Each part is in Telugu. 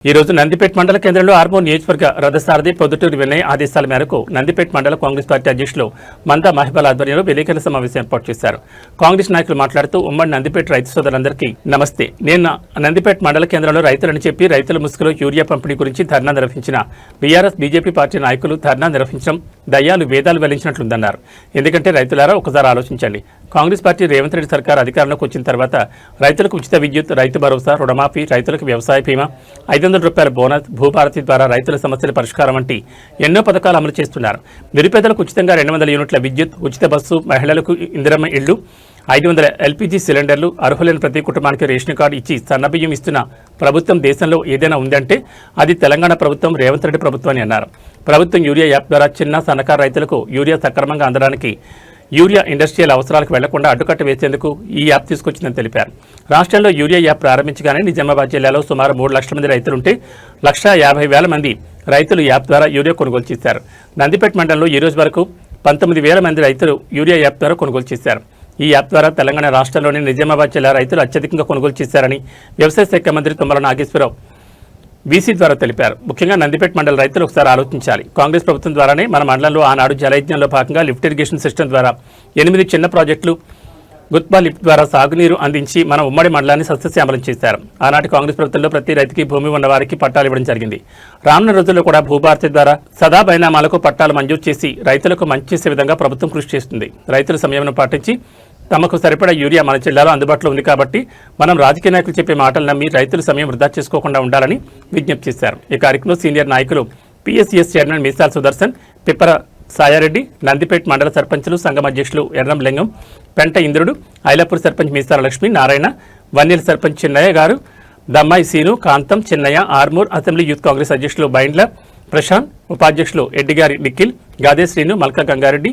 ఈ రోజు నందిపేట మండల కేంద్రంలో ఆర్మూర్ నియోజకవర్గ రథసారథి పొద్దుటూరు వినయ్ ఆదేశాల మేరకు నందిపేట మండల కాంగ్రెస్ పార్టీ అధ్యక్షులు మందా మహిబాల్ ఆధ్వర్యంలో విలేకరుల సమావేశం ఏర్పాటు చేశారు. కాంగ్రెస్ నాయకులు మాట్లాడుతూ ఉమ్మడి నందిపేట రైతు సోదరులందరికీ నమస్తే. నేను నందిపేట మండల కేంద్రంలో రైతులని చెప్పి రైతుల ముసుగులో యూరియా పంపిణీ గురించి ధర్నా నిర్వహించిన బీఆర్ఎస్ బీజేపీ పార్టీ నాయకులు ధర్నా నిర్వహించడం దయ్యాలు వేదాలు వెలించినట్లుందన్నారు. ఎందుకంటే రైతులారా ఒకసారి ఆలోచించండి. కాంగ్రెస్ పార్టీ రేవంత్ రెడ్డి సర్కార్ అధికారంలోకి వచ్చిన తర్వాత రైతులకు ఉచిత విద్యుత్, రైతు భరోసా, రుణమాఫీ, రైతులకు వ్యవసాయ బీమా, 500 రూపాయల బోనస్, భూభారతి ద్వారా రైతుల సమస్యల పరిష్కారం వంటి ఎన్నో పథకాలు అమలు చేస్తున్నారు. నిరుపేదలకు ఉచితంగా 200 యూనిట్ల విద్యుత్, ఉచిత బస్సు, మహిళలకు ఇందిరమ్మ ఇళ్లు, 500 ఎల్పీజీ సిలిండర్లు, అర్హులైన ప్రతి కుటుంబానికి రేషన్ కార్డు ఇచ్చి సన్నబియ్యం ఇస్తున్న ప్రభుత్వం దేశంలో ఏదైనా ఉందంటే అది తెలంగాణ ప్రభుత్వం, రేవంత్ రెడ్డి ప్రభుత్వం అని అన్నారు. ప్రభుత్వం యూరియా యాప్ ద్వారా చిన్న సన్నకారు రైతులకు యూరియా సక్రమంగా అందడానికి యూరియా ఇండస్ట్రియల్ అవసరాలకు వెళ్లకుండా అడ్డుకట్ట వేసేందుకు ఈ యాప్ తీసుకొచ్చిందని తెలిపారు. రాష్ట్రంలో యూరియా యాప్ ప్రారంభించగానే నిజామాబాద్ జిల్లాలో సుమారు 3 లక్షల మంది రైతులుంటే 1,50,000 మంది రైతులు యాప్ ద్వారా యూరియా కొనుగోలు చేశారు. నందిపేట మండలంలో ఈ రోజు వరకు 19,000 మంది రైతులు యూరియా యాప్ ద్వారా కొనుగోలు చేశారు. ఈ యాప్ ద్వారా తెలంగాణ రాష్ట్రంలోని నిజామాబాద్ జిల్లా రైతులు అత్యధికంగా కొనుగోలు చేశారని వ్యవసాయ శాఖ మంత్రి తుమ్మల నాగేశ్వరరావు బీసీ ద్వారా తెలిపారు. ముఖ్యంగా నందిపేట మండల రైతులు ఒకసారి ఆలోచించాలి. కాంగ్రెస్ ప్రభుత్వం ద్వారానే మన మండలంలో ఆనాడు జలయజ్ఞంలో భాగంగా లిఫ్ట్ ఇరిగేషన్ సిస్టమ్ ద్వారా 8 చిన్న ప్రాజెక్టులు గుత్బా లిఫ్ట్ ద్వారా సాగునీరు అందించి మన ఉమ్మడి మండలాన్ని సస్యశ్యామలం చేశారు. ఆనాటి కాంగ్రెస్ ప్రభుత్వంలో ప్రతి రైతుకి భూమి ఉన్న వారికి పట్టాలు ఇవ్వడం జరిగింది. రానున్న రోజుల్లో కూడా భూభారతి ద్వారా సదా బైనామాలకు పట్టాలు మంజూరు చేసి రైతులకు మంచి చేసే విధంగా ప్రభుత్వం కృషి చేస్తుంది. రైతుల సమయంలో పాటించి తమకు సరిపడా యూరియా మన జిల్లాలో అందుబాటులో ఉంది కాబట్టి మనం రాజకీయ నాయకులు చెప్పే మాటలు నమ్మి రైతుల సమయం వృధా చేసుకోకుండా ఉండాలని విజ్ఞప్తి చేశారు. ఈ కార్యక్రమంలో సీనియర్ నాయకులు పిఎస్సిఎస్ చైర్మన్ మీసాల్ సుదర్శన్, పిప్పర సాయారెడ్డి, నందిపేట మండల సర్పంచులు, సంఘం అధ్యక్షులు ఎర్రం లింగం, పెంట ఇంద్రుడు, ఐలాపూర్ సర్పంచ్ మీసాల లక్ష్మి నారాయణ, వన్నెల సర్పంచ్ చిన్నయ్య గారు, దమ్మాయి సీను, కాంతం, చిన్నయ్య, ఆర్మూర్ అసెంబ్లీ యూత్ కాంగ్రెస్ అధ్యక్షులు బైండ్ల ప్రశాంత్, ఉపాధ్యక్షులు ఎడ్డిగారి నిఖిల్, గాదే శ్రీను, మల్కా గంగారెడ్డి,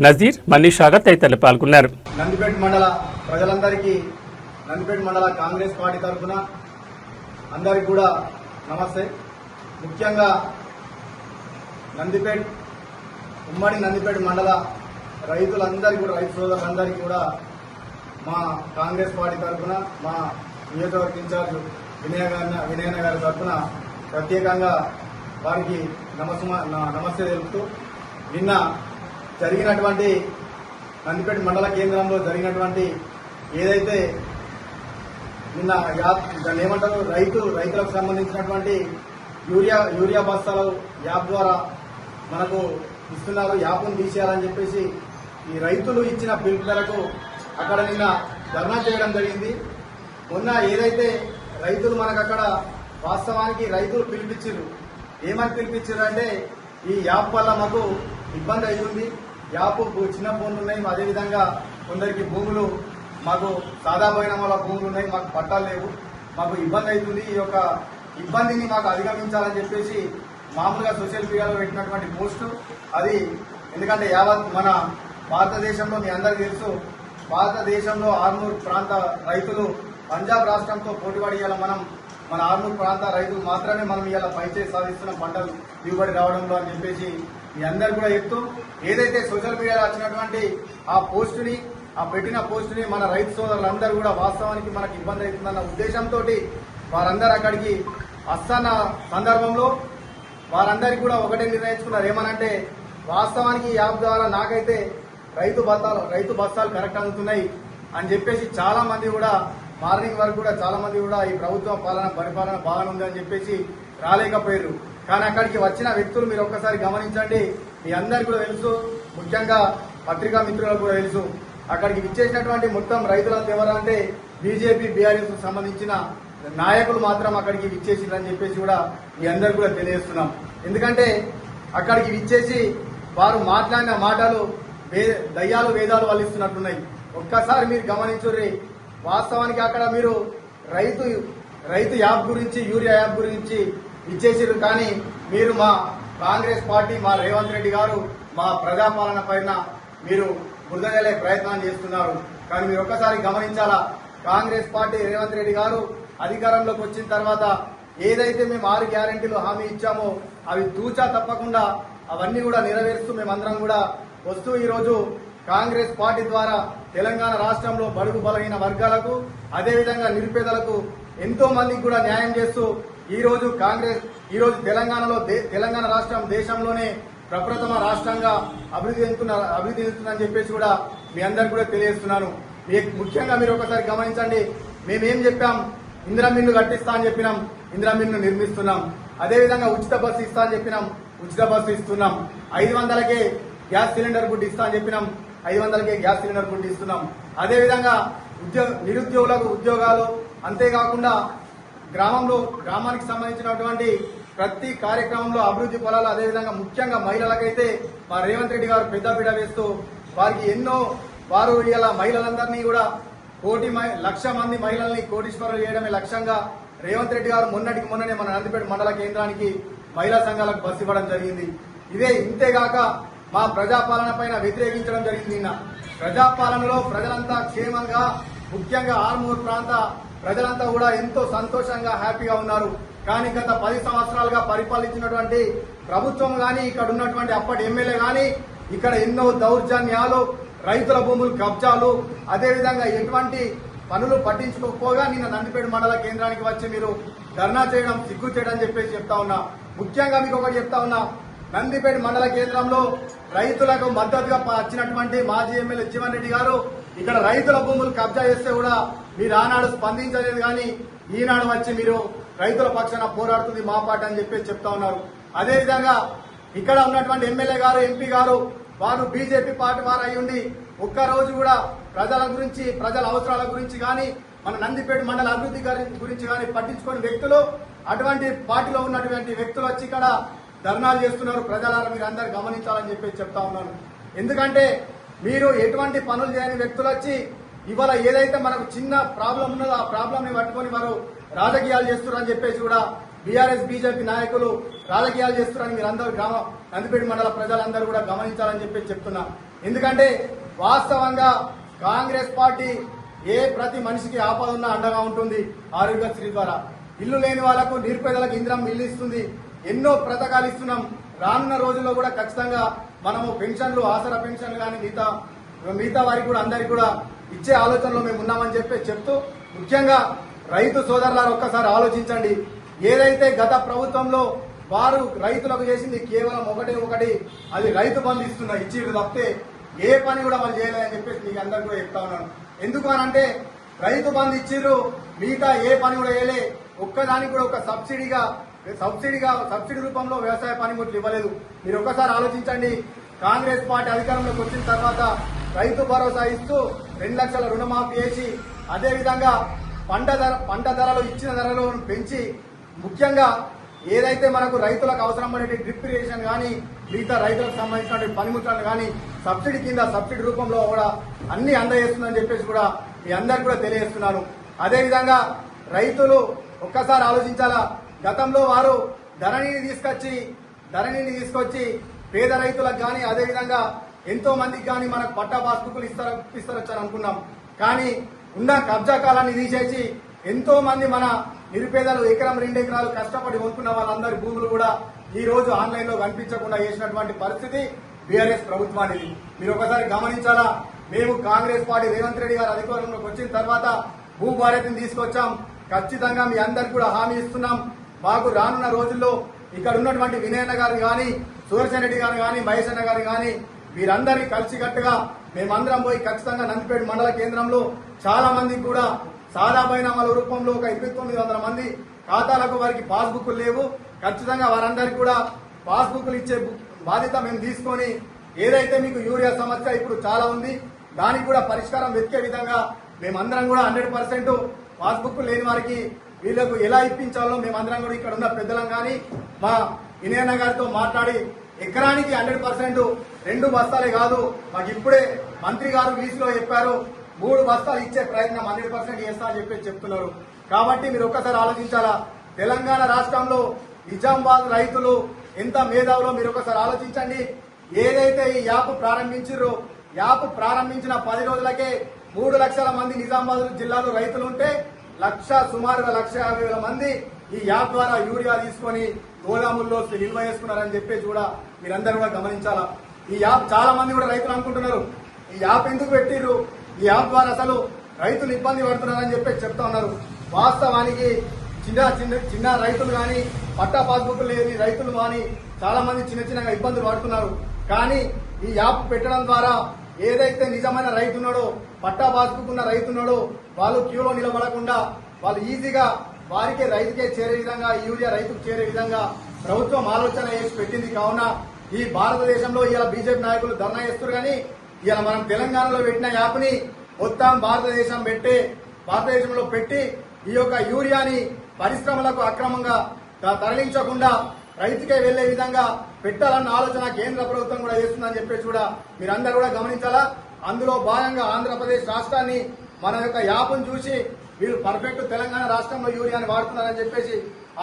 నజీర్, మనీషాగా తదితరులు పాల్గొన్నారు. నందిపేట మండల ప్రజలందరికీ నందిపేట మండల కాంగ్రెస్ పార్టీ తరఫున అందరికీ కూడా నమస్తే. ముఖ్యంగా ఉమ్మడి నందిపేట మండల రైతులందరికీ కూడా, రైతు సోదరులందరికీ కూడా మా కాంగ్రెస్ పార్టీ తరఫున, మా నియోజకవర్గ ఇన్ఛార్జ్ వినయన్న గారి తరఫున ప్రత్యేకంగా వారికి నమస్తే తెలుపుతూ, నిన్న జరిగినటువంటి నందిపేట మండల కేంద్రంలో జరిగినటువంటి ఏదైతే నిన్న దాన్ని ఏమంటారు రైతులకు సంబంధించినటువంటి యూరియా బస్తాలు యాప్ ద్వారా మనకు ఇస్తున్నారు, యాప్ను తీసేయాలని చెప్పేసి ఈ రైతులు ఇచ్చిన పిలుపు మేరకు అక్కడ నిన్న ధర్నా చేయడం జరిగింది. మొన్న ఏదైతే రైతులు మనకు అక్కడ వాస్తవానికి రైతులు పిలిపించారు, ఏమని పిలిపించారు అంటే ఈ యాప్ వల్ల మాకు ఇబ్బంది అవుతుంది, యాప్ చిన్న ఫోన్లు ఉన్నాయి, అదేవిధంగా కొందరికి భూములు మాకు సాదా పోయిన వాళ్ళ భూములు ఉన్నాయి, మాకు పట్టాలు లేవు, మాకు ఇబ్బంది అవుతుంది, ఈ యొక్క ఇబ్బందిని మాకు అధిగమించాలని చెప్పేసి మామూలుగా సోషల్ మీడియాలో పెట్టినటువంటి పోస్టు అది. ఎందుకంటే యావత్ మన భారతదేశంలో మీ అందరికీ తెలుసు, భారతదేశంలో ఆర్మూర్ ప్రాంత రైతులు పంజాబ్ రాష్ట్రంతో పోటీపడి మన ఆర్మూర్ ప్రాంత రైతులు మాత్రమే మనం ఇలా పైచేసి సాధిస్తున్న పంటలు దిగుబడి రావడంలో అని చెప్పేసి మీ అందరు కూడా చెప్తూ, ఏదైతే సోషల్ మీడియాలో వచ్చినటువంటి ఆ పోస్టుని, ఆ పెట్టిన పోస్టుని మన రైతు సోదరులందరూ కూడా వాస్తవానికి మనకు ఇబ్బంది అవుతుందన్న ఉద్దేశంతో వారందరూ అక్కడికి వస్తున్న సందర్భంలో వారందరికీ కూడా ఒకటే నిర్ణయించుకున్నారు. ఏమనంటే వాస్తవానికి ఈ యాప్ ద్వారా నాకైతే రైతు బస్తాలు కరెక్ట్ అందుతున్నాయి అని చెప్పేసి చాలా మంది కూడా మార్నింగ్ వరకు కూడా చాలా మంది కూడా ఈ ప్రభుత్వం పరిపాలన బాగానే ఉందని చెప్పేసి రాలేకపోయారు. కానీ అక్కడికి వచ్చిన వ్యక్తులు మీరు ఒక్కసారి గమనించండి, మీ అందరికీ కూడా తెలుసు, ముఖ్యంగా పత్రికా మిత్రులకు కూడా తెలుసు, అక్కడికి విచ్చేసినటువంటి మొత్తం రైతులంతా ఎవరంటే బీజేపీ బీఆర్ఎస్ సంబంధించిన నాయకులు మాత్రం అక్కడికి విచ్చేసిందని చెప్పేసి కూడా మీ అందరికీ కూడా తెలియజేస్తున్నాం. ఎందుకంటే అక్కడికి విచ్చేసి వారు మాట్లాడిన మాటలు దయ్యాలు వేదాలు వల్లిస్తున్నట్టున్నాయి. ఒక్కసారి మీరు గమనించుర్రి, వాస్తవానికి అక్కడ మీరు రైతు యాప్ గురించి, యూరియా యాప్ గురించి ఇచ్చేసారు, కానీ మీరు మా కాంగ్రెస్ పార్టీ, మా రేవంత్ రెడ్డి గారు మా ప్రజాపాలన పైన మీరు బురదజల్లే ప్రయత్నం చేస్తున్నారు. కానీ మీరు ఒక్కసారి గమనించాలా, కాంగ్రెస్ పార్టీ రేవంత్ రెడ్డి గారు అధికారంలోకి వచ్చిన తర్వాత ఏదైతే మేము 6 గ్యారెంటీలు హామీ ఇచ్చామో అవి తూచా తప్పకుండా అవన్నీ కూడా నెరవేరుస్తూ మేమందరం కూడా వస్తూ ఈరోజు కాంగ్రెస్ పార్టీ ద్వారా తెలంగాణ రాష్ట్రంలో బడుగు బలహీన వర్గాలకు, అదేవిధంగా నిరుపేదలకు ఎంతో మందికి కూడా న్యాయం చేస్తూ ఈ రోజు తెలంగాణ రాష్ట్రం దేశంలోనే ప్రప్రథమ రాష్ట్రంగా అభివృద్ధి చెందుతుందని చెప్పేసి కూడా మీ అందరికి కూడా తెలియజేస్తున్నాను. ముఖ్యంగా మీరు ఒకసారి గమనించండి. మేమేం చెప్పాం? ఇందిరా మిల్లు కట్టిస్తా అని చెప్పినాం, ఇందిరా మిల్లు నిర్మిస్తున్నాం. అదేవిధంగా ఉచిత బస్సు ఇస్తా అని చెప్పినాం, ఉచిత బస్సు ఇస్తున్నాం. 500కే గ్యాస్ సిలిండర్ గుడ్డు ఇస్తా అని చెప్పినాం, 500కే గ్యాస్ సిలిండర్ గుడ్డు ఇస్తున్నాం. అదేవిధంగా నిరుద్యోగులకు ఉద్యోగాలు, అంతేకాకుండా గ్రామానికి సంబంధించినటువంటి ప్రతి కార్యక్రమంలో అభివృద్ధి ఫలాలు, అదేవిధంగా ముఖ్యంగా మహిళలకైతే మా రేవంత్ రెడ్డి గారు పెద్దపీట వేస్తూ వారు ఇలా మహిళలందరినీ కూడా 1,00,000 మంది మహిళల్ని కోటీశ్వరులు చేయడమే లక్ష్యంగా రేవంత్ రెడ్డి గారు మొన్ననే మన నందిపేట మండల కేంద్రానికి మహిళా సంఘాలకు బస్సు ఇవ్వడం జరిగింది. ఇంతేగాక మా ప్రజాపాలన పైన వ్యతిరేకించడం జరిగింది. నిన్న ప్రజాపాలనలో ప్రజలంతా క్షేమంగా, ముఖ్యంగా ఆర్మూర్ ప్రాంత ప్రజలంతా కూడా ఎంతో సంతోషంగా హ్యాపీగా ఉన్నారు. కానీ గత 10 సంవత్సరాలుగా పరిపాలించినటువంటి ప్రభుత్వం గాని, ఇక్కడ ఉన్నటువంటి అప్పటి ఎమ్మెల్యే గాని ఇక్కడ ఎన్నో దౌర్జన్యాలు, రైతుల భూములు కబ్జాలు, అదేవిధంగా ఎటువంటి పనులు పట్టించుకోకపోగా నిన్న నందిపేట మండల కేంద్రానికి వచ్చి మీరు ధర్నా చేయడం సిగ్గు చేయడం చెప్పేసి చెప్తా ఉన్నా. ముఖ్యంగా మీకు ఒకటి చెప్తా ఉన్నా, నందిపేట మండల కేంద్రంలో రైతులకు మద్దతుగా వచ్చినటువంటి మాజీ ఎమ్మెల్యే జీవన్ రెడ్డి గారు ఇక్కడ రైతుల భూములు కబ్జా చేస్తే కూడా మీరు ఆనాడు స్పందించలేదు. కానీ ఈనాడు వచ్చి మీరు రైతుల పక్షాన పోరాడుతుంది మా పార్టీ అని చెప్పేసి చెప్తా ఉన్నారు. అదేవిధంగా ఇక్కడ ఉన్నటువంటి ఎమ్మెల్యే గారు, ఎంపీ గారు వారు బీజేపీ పార్టీ వారు అయ్యుండి ఒక్కరోజు కూడా ప్రజల గురించి, ప్రజల అవసరాల గురించి కానీ, మన నందిపేట మండల అభివృద్ధి గురించి కానీ పట్టించుకునే వ్యక్తులు, అటువంటి పార్టీలో ఉన్నటువంటి వ్యక్తులు వచ్చి ఇక్కడ ధర్నాలు చేస్తున్నారు. ప్రజలారా మీరు అందరు గమనించాలని చెప్పేసి చెప్తా ఉన్నాను. ఎందుకంటే మీరు ఎటువంటి పనులు చేయని వ్యక్తులు వచ్చి ఇవాళ ఏదైతే మనకు చిన్న ప్రాబ్లం ఉన్నదో ఆ ప్రాబ్లం ని పట్టుకొని వారు రాజకీయాలు చేస్తున్నారని చెప్పేసి కూడా బీఆర్ఎస్ బీజేపీ నాయకులు రాజకీయాలు చేస్తున్నారని మీరు అందరూ నందిపేట మండల ప్రజలందరూ కూడా గమనించాలని చెప్పేసి చెప్తున్నా. ఎందుకంటే వాస్తవంగా కాంగ్రెస్ పార్టీ ప్రతి మనిషికి ఆపద ఉన్న అండగా ఉంటుంది. ఆరోగ్యశ్రీ ద్వారా ఇల్లు లేని వాళ్లకు, నిరుపేదలకు ఇందిరమ్మ ఇల్లు ఇస్తుంది. ఎన్నో పథకాలు ఇస్తున్నాం. రానున్న రోజుల్లో కూడా ఖచ్చితంగా మనము పెన్షన్లు, ఆసరా పెన్షన్లు కానీ మిగతా వారికి కూడా అందరికీ కూడా ఇచ్చే ఆలోచనలో మేము ఉన్నామని చెప్తూ ముఖ్యంగా రైతు సోదరులారు ఒక్కసారి ఆలోచించండి. ఏదైతే గత ప్రభుత్వంలో వారు రైతులకు చేసింది కేవలం ఒకటి, అది రైతు బంధు ఇచ్చిరు తప్పితే ఏ పని కూడా వాళ్ళు చేయలేదని చెప్పేసి మీకు అందరికీ కూడా చెప్తా ఉన్నాను. ఎందుకు అనంటే రైతు బంధు ఇచ్చిర్రు, మిగతా ఏ పని కూడా చేయలే. ఒక్కదానికి కూడా ఒక సబ్సిడీ రూపంలో వ్యవసాయ పనిముట్లు ఇవ్వలేదు. మీరు ఒక్కసారి ఆలోచించండి. కాంగ్రెస్ పార్టీ అధికారంలోకి వచ్చిన తర్వాత రైతు భరోసా ఇస్తూ 2 లక్షల రుణమాఫీ చేసి, అదేవిధంగా పంట ధరలు ఇచ్చిన ధరలను పెంచి, ముఖ్యంగా ఏదైతే మనకు రైతులకు అవసరం పడే డ్రిప్ ఇరిగేషన్ కానీ, మిగతా రైతులకు సంబంధించిన పనిముట్లను కానీ సబ్సిడీ కింద, సబ్సిడీ రూపంలో కూడా అన్ని అందజేస్తుందని చెప్పేసి కూడా మీ అందరికి కూడా తెలియజేస్తున్నాను. అదేవిధంగా రైతులు ఒక్కసారి ఆలోచించాలా. గతంలో వారు ధరణిని తీసుకొచ్చి పేద రైతులకు కానీ, అదేవిధంగా ఎంతో మందికి కానీ మనకు పట్టా పాస్బుక్లు ఇస్తారొచ్చని అనుకున్నాం. కానీ ఉన్న కబ్జా కాలాన్ని తీసేసి ఎంతో మంది మన నిరుపేదలు 1 ఎకరం 2 ఎకరాలు కష్టపడి కొనుక్కున్న వాళ్ళందరి భూములు కూడా ఈ రోజు ఆన్లైన్ లో కనిపించకుండా చేసినటువంటి పరిస్థితి బీఆర్ఎస్ ప్రభుత్వానికి. మీరు ఒకసారి గమనించాలా. మేము కాంగ్రెస్ పార్టీ రేవంత్ రెడ్డి గారు అధికారంలోకి వచ్చిన తర్వాత భూభారతిని తీసుకొచ్చాం. ఖచ్చితంగా మీ అందరికి కూడా హామీ ఇస్తున్నాం. మాకు రానున్న రోజుల్లో ఇక్కడ ఉన్నటువంటి వినయన్న గారు కానీ, సుదర్శన్ రెడ్డి గారు కానీ, మహేష్ అన్న గారు కానీ వీరందరినీ కలిసికట్టుగా మేమందరం పోయి ఖచ్చితంగా నందిపేట మండల కేంద్రంలో చాలా మందికి కూడా సాదా బైనామాల రూపంలో ఒక 2,900 మంది ఖాతాలకు వారికి పాస్బుక్లు లేవు. ఖచ్చితంగా వారందరికీ కూడా పాస్బుక్లు ఇచ్చే బాధ్యత మేము తీసుకొని, ఏదైతే మీకు యూరియా సమస్య ఇప్పుడు చాలా ఉంది దానికి కూడా పరిష్కారం వెతికే విధంగా మేమందరం కూడా 100% పాస్బుక్ లేని వారికి వీళ్లకు ఎలా ఇప్పించాలో మేమందరం కూడా ఇక్కడ ఉన్న పెద్దలం కానీ మా వినయన్న గారితో మాట్లాడి ఎకరానికి 100% 2 బస్తాలే కాదు, మాకు ఇప్పుడే మంత్రి గారు లీజులో చెప్పారు 3 బస్తాలు ఇచ్చే ప్రయత్నం 100% చేస్తా అని చెప్పి చెప్తున్నారు. కాబట్టి మీరు ఒక్కసారి ఆలోచించాలా. తెలంగాణ రాష్ట్రంలో నిజామాబాద్ రైతులు ఎంత మేధావులో మీరు ఒకసారి ఆలోచించండి. ఏదైతే ఈ యాప్ ప్రారంభించారో, యాప్ ప్రారంభించిన 10 రోజులకే 3 లక్షల మంది నిజామాబాద్ జిల్లాలో రైతులు ఉంటే సుమారుగా 1,50,000 మంది ఈ యాప్ ద్వారా యూరియా తీసుకొని గోదాముల్లో నిల్వ చేసుకున్నారని చెప్పేసి కూడా మీరందరూ కూడా గమనించాలా. ఈ యాప్ చాలా మంది కూడా రైతులు అనుకుంటున్నారు ఈ యాప్ ఎందుకు పెట్టిర్రు, ఈ యాప్ ద్వారా అసలు రైతులు ఇబ్బంది పడుతున్నారని చెప్పేసి చెప్తా ఉన్నారు. వాస్తవానికి చిన్న రైతులు కానీ పట్టా పాస్బుక్ లేని రైతులు కానీ చాలా మంది చిన్నగా ఇబ్బందులు పడుతున్నారు. కానీ ఈ యాప్ పెట్టడం ద్వారా ఏదైతే నిజమైన రైతు ఉన్నాడో, పట్టా పాస్బుక్ ఉన్న రైతు ఉన్నాడో వాళ్ళు క్యూలో నిలబడకుండా వాళ్ళు ఈజీగా వారికే రైతుకే చేరే విధంగా, యూరియా రైతుకు చేరే విధంగా ప్రభుత్వం ఆలోచన చేసి పెట్టింది. కావున ఈ భారతదేశంలో ఇలా బీజేపీ నాయకులు ధర్నా చేస్తారు. కానీ ఇలా మనం తెలంగాణలో పెట్టిన యాప్ ని మొత్తం భారతదేశంలో పెట్టి ఈ యొక్క యూరియాని పరిశ్రమలకు అక్రమంగా తరలించకుండా రైతుకే వెళ్లే విధంగా పెట్టాలన్న ఆలోచన కేంద్ర ప్రభుత్వం కూడా చేస్తుందని చెప్పేసి కూడా మీరందరూ కూడా గమనించాలా. అందులో భాగంగా ఆంధ్రప్రదేశ్ రాష్ట్రాన్ని మన యొక్క యాప్ను చూసి వీళ్ళు పర్ఫెక్ట్ తెలంగాణ రాష్ట్రంలో యూరియాని వాడుతున్నారని చెప్పేసి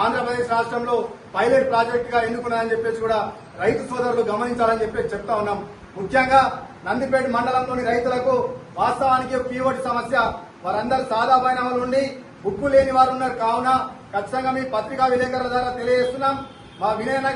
ఆంధ్రప్రదేశ్ రాష్ట్రంలో పైలట్ ప్రాజెక్ట్ గా ఎన్నుకున్నారని చెప్పేసి కూడా రైతు సోదరులు గమనించాలని చెప్పేసి చెప్తా ఉన్నాం. ముఖ్యంగా నందిపేట మండలంలోని రైతులకు వాస్తవానికి పీఓటీ సమస్య, వారందరూ సాదాబాయిన వాళ్ళు ఉండి బుక్కు లేని వారు ఉన్నారు. కావున ఖచ్చితంగా మీ పత్రికా విలేకరుల ద్వారా తెలియజేస్తున్నాం. మా వినయన